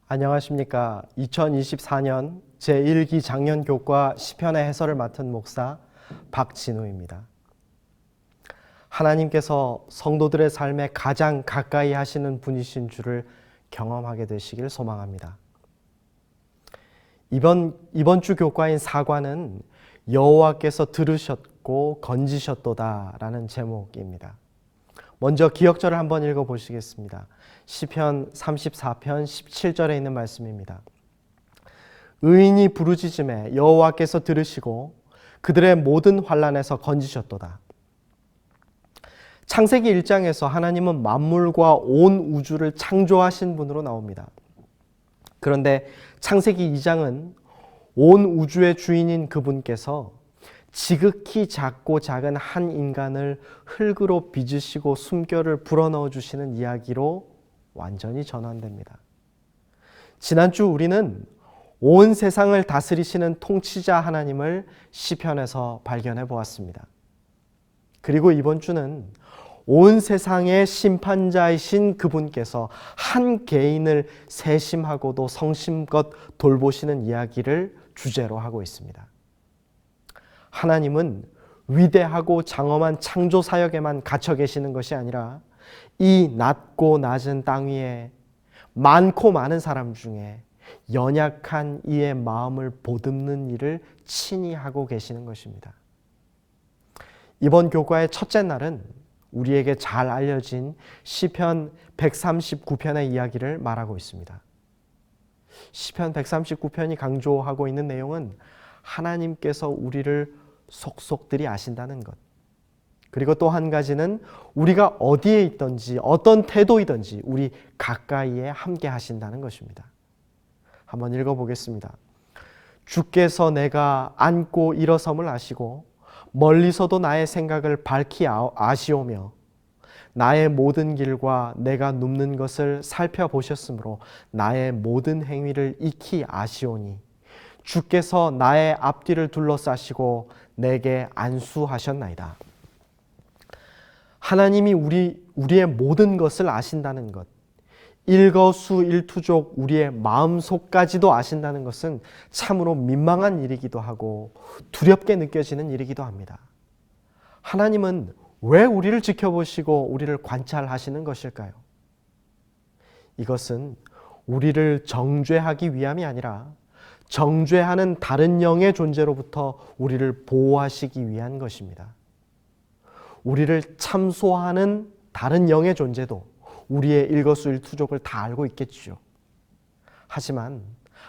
안녕하십니까. 2024년 제1기 장년교과 시편의 해설을 맡은 목사 박진우입니다. 하나님께서 성도들의 삶에 가장 가까이 하시는 분이신 줄을 경험하게 되시길 소망합니다. 이번 주 교과인 사과는 여호와께서 들으셨고 건지셨도다 라는 제목입니다. 먼저 기역절을 한번 읽어보시겠습니다. 시편 34편 17절에 있는 말씀입니다. 의인이 부르짖음에 여호와께서 들으시고 그들의 모든 환난에서 건지셨도다. 창세기 1장에서 하나님은 만물과 온 우주를 창조하신 분으로 나옵니다. 그런데 창세기 2장은 온 우주의 주인인 그분께서 지극히 작고 작은 한 인간을 흙으로 빚으시고 숨결을 불어넣어 주시는 이야기로 완전히 전환됩니다. 지난주 우리는 온 세상을 다스리시는 통치자 하나님을 시편에서 발견해 보았습니다. 그리고 이번 주는 온 세상의 심판자이신 그분께서 한 개인을 세심하고도 성심껏 돌보시는 이야기를 주제로 하고 있습니다. 하나님은 위대하고 장엄한 창조 사역에만 갇혀 계시는 것이 아니라 이 낮고 낮은 땅 위에 많고 많은 사람 중에 연약한 이의 마음을 보듬는 일을 친히 하고 계시는 것입니다. 이번 교과의 첫째 날은 우리에게 잘 알려진 시편 139편의 이야기를 말하고 있습니다. 시편 139편이 강조하고 있는 내용은 하나님께서 우리를 속속들이 아신다는 것, 그리고 또 한 가지는 우리가 어디에 있든지 어떤 태도이든지 우리 가까이에 함께 하신다는 것입니다. 한번 읽어보겠습니다. 주께서 내가 앉고 일어섬을 아시고 멀리서도 나의 생각을 밝히 아시오며 나의 모든 길과 내가 눕는 것을 살펴보셨으므로 나의 모든 행위를 익히 아시오니 주께서 나의 앞뒤를 둘러싸시고 내게 안수하셨나이다. 하나님이 우리의 모든 것을 아신다는 것, 일거수일투족 우리의 마음속까지도 아신다는 것은 참으로 민망한 일이기도 하고 두렵게 느껴지는 일이기도 합니다. 하나님은 왜 우리를 지켜보시고 우리를 관찰하시는 것일까요? 이것은 우리를 정죄하기 위함이 아니라 정죄하는 다른 영의 존재로부터 우리를 보호하시기 위한 것입니다. 우리를 참소하는 다른 영의 존재도 우리의 일거수일투족을 다 알고 있겠죠. 하지만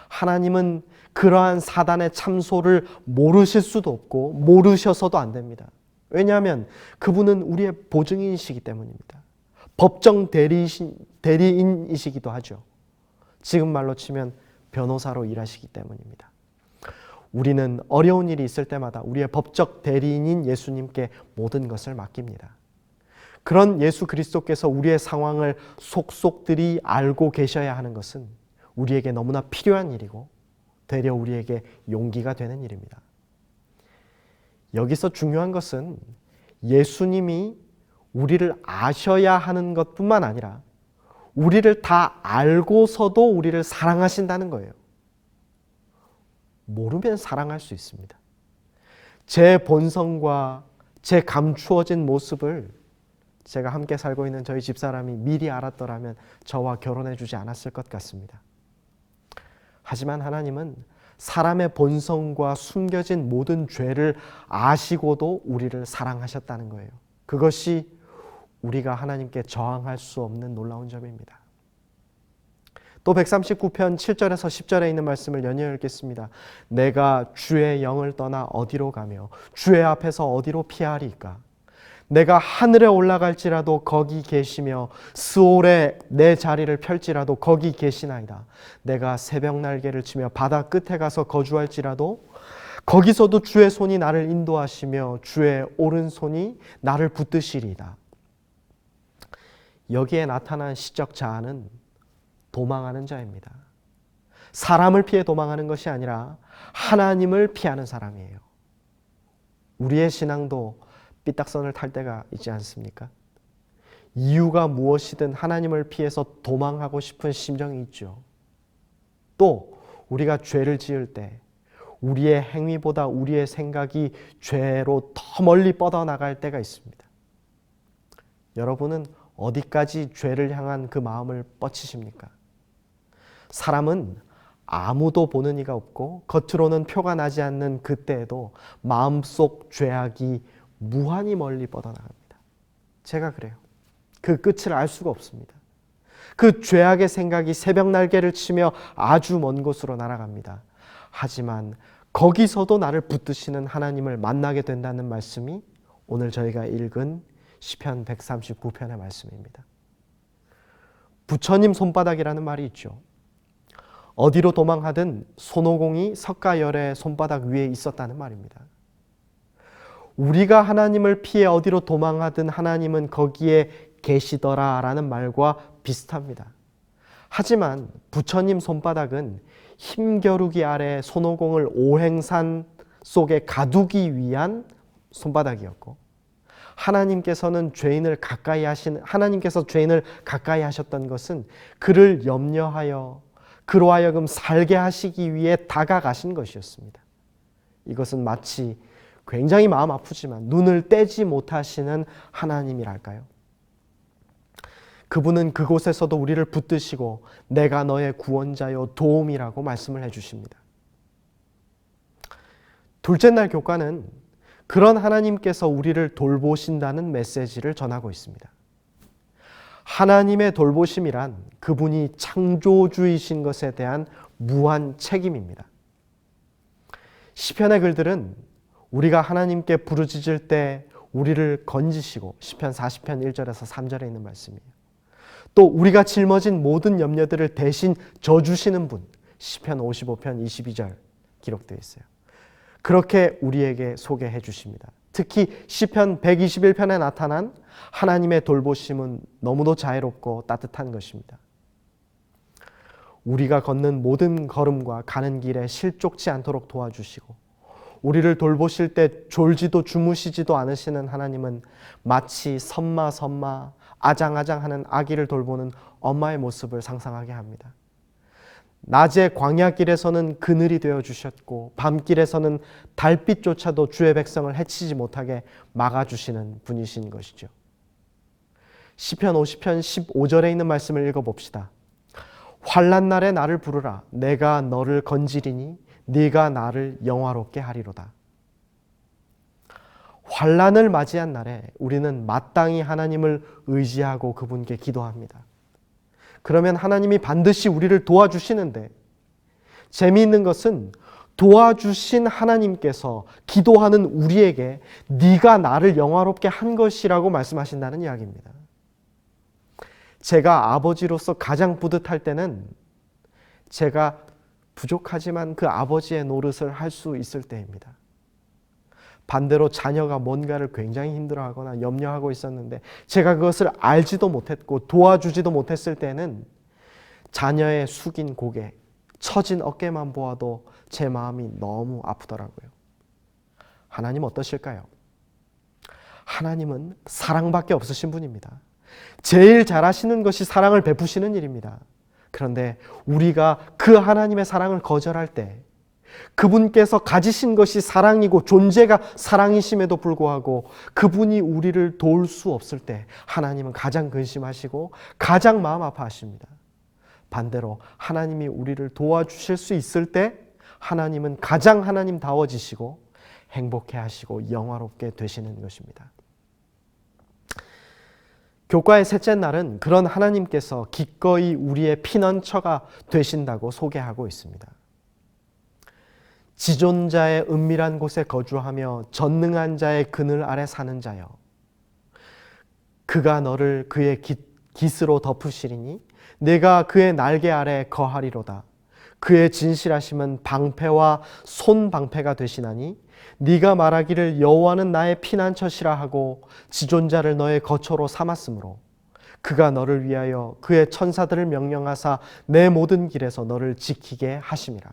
하나님은 그러한 사단의 참소를 모르실 수도 없고 모르셔서도 안 됩니다. 왜냐하면 그분은 우리의 보증인이시기 때문입니다. 법정 대리인이시기도 하죠. 지금 말로 치면 변호사로 일하시기 때문입니다. 우리는 어려운 일이 있을 때마다 우리의 법적 대리인인 예수님께 모든 것을 맡깁니다. 그런 예수 그리스도께서 우리의 상황을 속속들이 알고 계셔야 하는 것은 우리에게 너무나 필요한 일이고 되려 우리에게 용기가 되는 일입니다. 여기서 중요한 것은 예수님이 우리를 아셔야 하는 것뿐만 아니라 우리를 다 알고서도 우리를 사랑하신다는 거예요. 모르면 사랑할 수 있습니다. 제 본성과 제 감추어진 모습을 제가 함께 살고 있는 저희 집사람이 미리 알았더라면 저와 결혼해 주지 않았을 것 같습니다. 하지만 하나님은 사람의 본성과 숨겨진 모든 죄를 아시고도 우리를 사랑하셨다는 거예요. 그것이 우리가 하나님께 저항할 수 없는 놀라운 점입니다. 또 139편 7절에서 10절에 있는 말씀을 연이어 읽겠습니다. 내가 주의 영을 떠나 어디로 가며 주의 앞에서 어디로 피하리까? 내가 하늘에 올라갈지라도 거기 계시며 스올에 내 자리를 펼지라도 거기 계시나이다. 내가 새벽 날개를 치며 바다 끝에 가서 거주할지라도 거기서도 주의 손이 나를 인도하시며 주의 오른손이 나를 붙드시리이다. 여기에 나타난 시적 자아는 도망하는 자입니다. 사람을 피해 도망하는 것이 아니라 하나님을 피하는 사람이에요. 우리의 신앙도 삐딱선을 탈 때가 있지 않습니까? 이유가 무엇이든 하나님을 피해서 도망하고 싶은 심정이 있죠. 또 우리가 죄를 지을 때 우리의 행위보다 우리의 생각이 죄로 더 멀리 뻗어나갈 때가 있습니다. 여러분은 어디까지 죄를 향한 그 마음을 뻗치십니까? 사람은 아무도 보는 이가 없고 겉으로는 표가 나지 않는 그때에도 마음속 죄악이 무한히 멀리 뻗어나갑니다. 제가 그래요. 그 끝을 알 수가 없습니다. 그 죄악의 생각이 새벽 날개를 치며 아주 먼 곳으로 날아갑니다. 하지만 거기서도 나를 붙드시는 하나님을 만나게 된다는 말씀이 오늘 저희가 읽은 시편 139편의 말씀입니다. 부처님 손바닥이라는 말이 있죠. 어디로 도망하든 손오공이 석가열의 손바닥 위에 있었다는 말입니다. 우리가 하나님을 피해 어디로 도망하든 하나님은 거기에 계시더라라는 말과 비슷합니다. 하지만 부처님 손바닥은 힘겨루기 아래 손오공을 오행산 속에 가두기 위한 손바닥이었고, 하나님께서 죄인을 가까이 하셨던 것은 그를 염려하여 그로 하여금 살게 하시기 위해 다가가신 것이었습니다. 이것은 마치 굉장히 마음 아프지만 눈을 떼지 못하시는 하나님이랄까요? 그분은 그곳에서도 우리를 붙드시고 내가 너의 구원자요 도움이라고 말씀을 해주십니다. 둘째 날 교과는 그런 하나님께서 우리를 돌보신다는 메시지를 전하고 있습니다. 하나님의 돌보심이란 그분이 창조주이신 것에 대한 무한 책임입니다. 시편의 글들은 우리가 하나님께 부르짖을 때 우리를 건지시고, 시편 40편 1절에서 3절에 있는 말씀이에요. 또 우리가 짊어진 모든 염려들을 대신 져주시는 분, 시편 55편 22절 기록되어 있어요. 그렇게 우리에게 소개해 주십니다. 특히 시편 121편에 나타난 하나님의 돌보심은 너무도 자애롭고 따뜻한 것입니다. 우리가 걷는 모든 걸음과 가는 길에 실족지 않도록 도와주시고, 우리를 돌보실 때 졸지도 주무시지도 않으시는 하나님은 마치 섬마 아장아장하는 아기를 돌보는 엄마의 모습을 상상하게 합니다. 낮에 광야길에서는 그늘이 되어주셨고 밤길에서는 달빛조차도 주의 백성을 해치지 못하게 막아주시는 분이신 것이죠. 시편 50편 15절에 있는 말씀을 읽어봅시다. 환난 날에 나를 부르라. 내가 너를 건지리니 네가 나를 영화롭게 하리로다. 환난을 맞이한 날에 우리는 마땅히 하나님을 의지하고 그분께 기도합니다. 그러면 하나님이 반드시 우리를 도와주시는데, 재미있는 것은 도와주신 하나님께서 기도하는 우리에게 네가 나를 영화롭게 한 것이라고 말씀하신다는 이야기입니다. 제가 아버지로서 가장 뿌듯할 때는 제가 부족하지만 그 아버지의 노릇을 할 수 있을 때입니다. 반대로 자녀가 뭔가를 굉장히 힘들어하거나 염려하고 있었는데 제가 그것을 알지도 못했고 도와주지도 못했을 때는 자녀의 숙인 고개, 처진 어깨만 보아도 제 마음이 너무 아프더라고요. 하나님 어떠실까요? 하나님은 사랑밖에 없으신 분입니다. 제일 잘하시는 것이 사랑을 베푸시는 일입니다. 그런데 우리가 그 하나님의 사랑을 거절할 때, 그분께서 가지신 것이 사랑이고 존재가 사랑이심에도 불구하고 그분이 우리를 도울 수 없을 때 하나님은 가장 근심하시고 가장 마음 아파하십니다. 반대로 하나님이 우리를 도와주실 수 있을 때 하나님은 가장 하나님다워지시고 행복해하시고 영화롭게 되시는 것입니다. 교과의 셋째 날은 그런 하나님께서 기꺼이 우리의 피난처가 되신다고 소개하고 있습니다. 지존자의 은밀한 곳에 거주하며 전능한 자의 그늘 아래 사는 자여, 그가 너를 그의 깃으로 덮으시리니 내가 그의 날개 아래 거하리로다. 그의 진실하심은 방패와 손방패가 되시나니 네가 말하기를 여호와는 나의 피난처시라 하고 지존자를 너의 거처로 삼았으므로 그가 너를 위하여 그의 천사들을 명령하사 내 모든 길에서 너를 지키게 하심이라.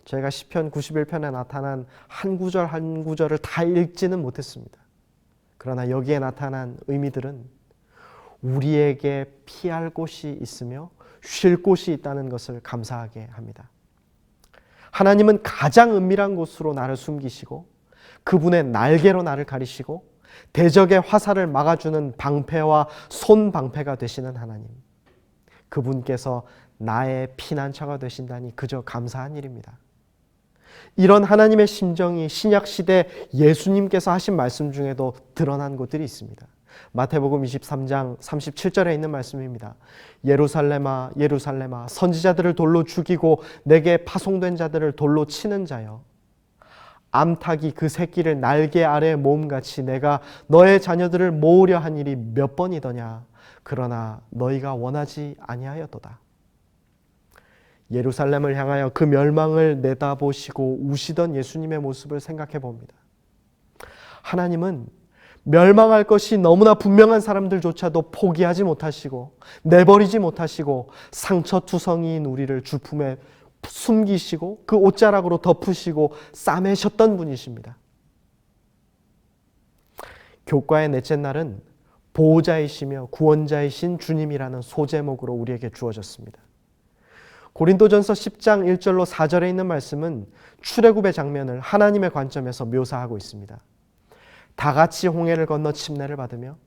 저희가 시편 91편에 나타난 한 구절 한 구절을 다 읽지는 못했습니다. 그러나 여기에 나타난 의미들은 우리에게 피할 곳이 있으며 쉴 곳이 있다는 것을 감사하게 합니다. 하나님은 가장 은밀한 곳으로 나를 숨기시고 그분의 날개로 나를 가리시고 대적의 화살을 막아주는 방패와 손방패가 되시는 하나님, 그분께서 나의 피난처가 되신다니 그저 감사한 일입니다. 이런 하나님의 심정이 신약시대 예수님께서 하신 말씀 중에도 드러난 곳들이 있습니다. 마태복음 23장 37절에 있는 말씀입니다. 예루살렘아 예루살렘아 선지자들을 돌로 죽이고 내게 파송된 자들을 돌로 치는 자여, 암탉이 그 새끼를 날개 아래 모음같이 내가 너의 자녀들을 모으려 한 일이 몇 번이더냐. 그러나 너희가 원하지 아니하였도다. 예루살렘을 향하여 그 멸망을 내다보시고 우시던 예수님의 모습을 생각해 봅니다. 하나님은 멸망할 것이 너무나 분명한 사람들조차도 포기하지 못하시고 내버리지 못하시고 상처투성이인 우리를 주품에 숨기시고 그 옷자락으로 덮으시고 싸매셨던 분이십니다. 교과의 넷째 날은 보호자이시며 구원자이신 주님이라는 소제목으로 우리에게 주어졌습니다. 고린도전서 10장 1절로 4절에 있는 말씀은 출애굽의 장면을 하나님의 관점에서 묘사하고 있습니다. 다 같이 홍해를 건너 침례를 받으며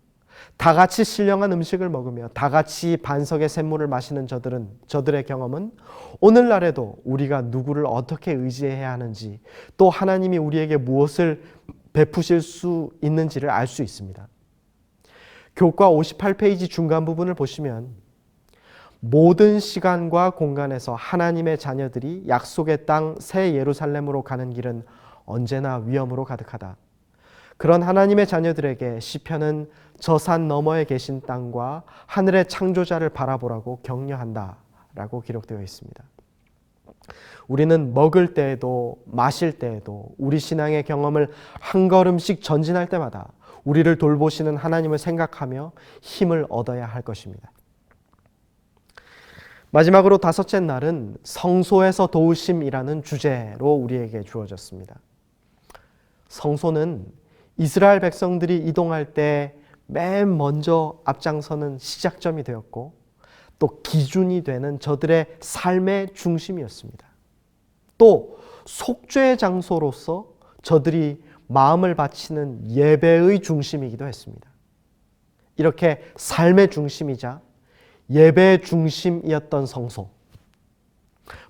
다 같이 신령한 음식을 먹으며 다 같이 반석의 샘물을 마시는 저들의 경험은 오늘날에도 우리가 누구를 어떻게 의지해야 하는지 또 하나님이 우리에게 무엇을 베푸실 수 있는지를 알 수 있습니다. 교과 58페이지 중간 부분을 보시면 모든 시간과 공간에서 하나님의 자녀들이 약속의 땅 새 예루살렘으로 가는 길은 언제나 위험으로 가득하다. 그런 하나님의 자녀들에게 시편은 저 산 너머에 계신 땅과 하늘의 창조자를 바라보라고 격려한다 라고 기록되어 있습니다. 우리는 먹을 때에도 마실 때에도 우리 신앙의 경험을 한 걸음씩 전진할 때마다 우리를 돌보시는 하나님을 생각하며 힘을 얻어야 할 것입니다. 마지막으로 다섯째 날은 성소에서 도우심이라는 주제로 우리에게 주어졌습니다. 성소는 이스라엘 백성들이 이동할 때 맨 먼저 앞장서는 시작점이 되었고 또 기준이 되는 저들의 삶의 중심이었습니다. 또 속죄의 장소로서 저들이 마음을 바치는 예배의 중심이기도 했습니다. 이렇게 삶의 중심이자 예배의 중심이었던 성소,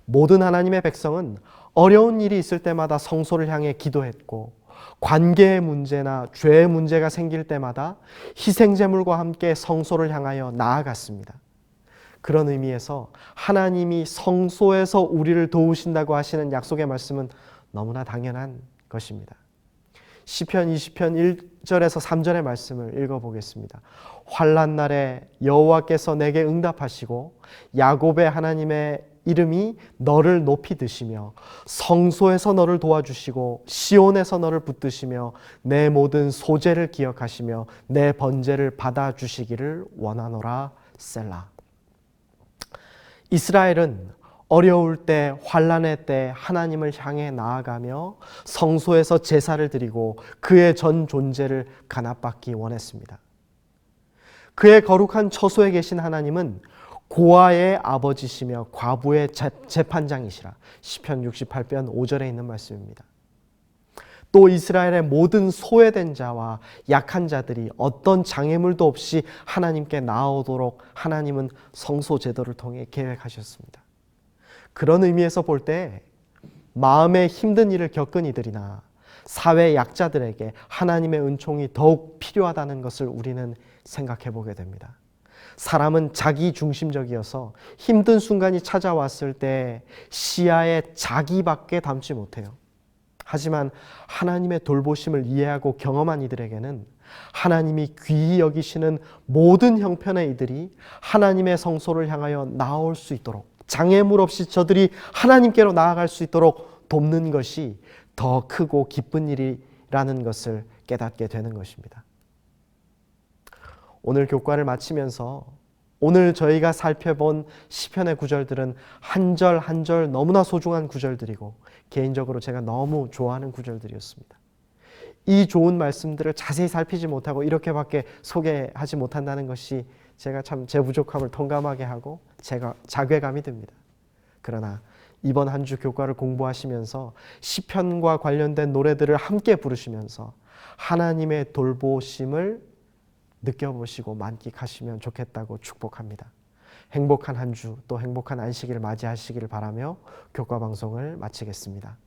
모든 하나님의 백성은 어려운 일이 있을 때마다 성소를 향해 기도했고 관계의 문제나 죄의 문제가 생길 때마다 희생제물과 함께 성소를 향하여 나아갔습니다. 그런 의미에서 하나님이 성소에서 우리를 도우신다고 하시는 약속의 말씀은 너무나 당연한 것입니다. 시편 20편 1절에서 3절의 말씀을 읽어보겠습니다. 환난 날에 여호와께서 내게 응답하시고 야곱의 하나님의 이름이 너를 높이 드시며 성소에서 너를 도와주시고 시온에서 너를 붙드시며 내 모든 소재를 기억하시며 내 번제를 받아주시기를 원하노라. 셀라. 이스라엘은 어려울 때, 환난의 때 하나님을 향해 나아가며 성소에서 제사를 드리고 그의 전 존재를 간압받기 원했습니다. 그의 거룩한 처소에 계신 하나님은 고아의 아버지시며 과부의 재판장이시라. 시편 68편 5절에 있는 말씀입니다. 또 이스라엘의 모든 소외된 자와 약한 자들이 어떤 장애물도 없이 하나님께 나오도록 하나님은 성소 제도를 통해 계획하셨습니다. 그런 의미에서 볼 때 마음에 힘든 일을 겪은 이들이나 사회 약자들에게 하나님의 은총이 더욱 필요하다는 것을 우리는 생각해 보게 됩니다. 사람은 자기 중심적이어서 힘든 순간이 찾아왔을 때 시야에 자기밖에 담지 못해요. 하지만 하나님의 돌보심을 이해하고 경험한 이들에게는 하나님이 귀히 여기시는 모든 형편의 이들이 하나님의 성소를 향하여 나올 수 있도록 장애물 없이 저들이 하나님께로 나아갈 수 있도록 돕는 것이 더 크고 기쁜 일이라는 것을 깨닫게 되는 것입니다. 오늘 교과를 마치면서 오늘 저희가 살펴본 시편의 구절들은 한 절 한 절 너무나 소중한 구절들이고 개인적으로 제가 너무 좋아하는 구절들이었습니다. 이 좋은 말씀들을 자세히 살피지 못하고 이렇게밖에 소개하지 못한다는 것이 제가 참 제 부족함을 통감하게 하고 제가 자괴감이 듭니다. 그러나 이번 한 주 교과를 공부하시면서 시편과 관련된 노래들을 함께 부르시면서 하나님의 돌보심을 느껴보시고 만끽하시면 좋겠다고 축복합니다. 행복한 한 주 또 행복한 안식일을 맞이하시기를 바라며 교과 방송을 마치겠습니다.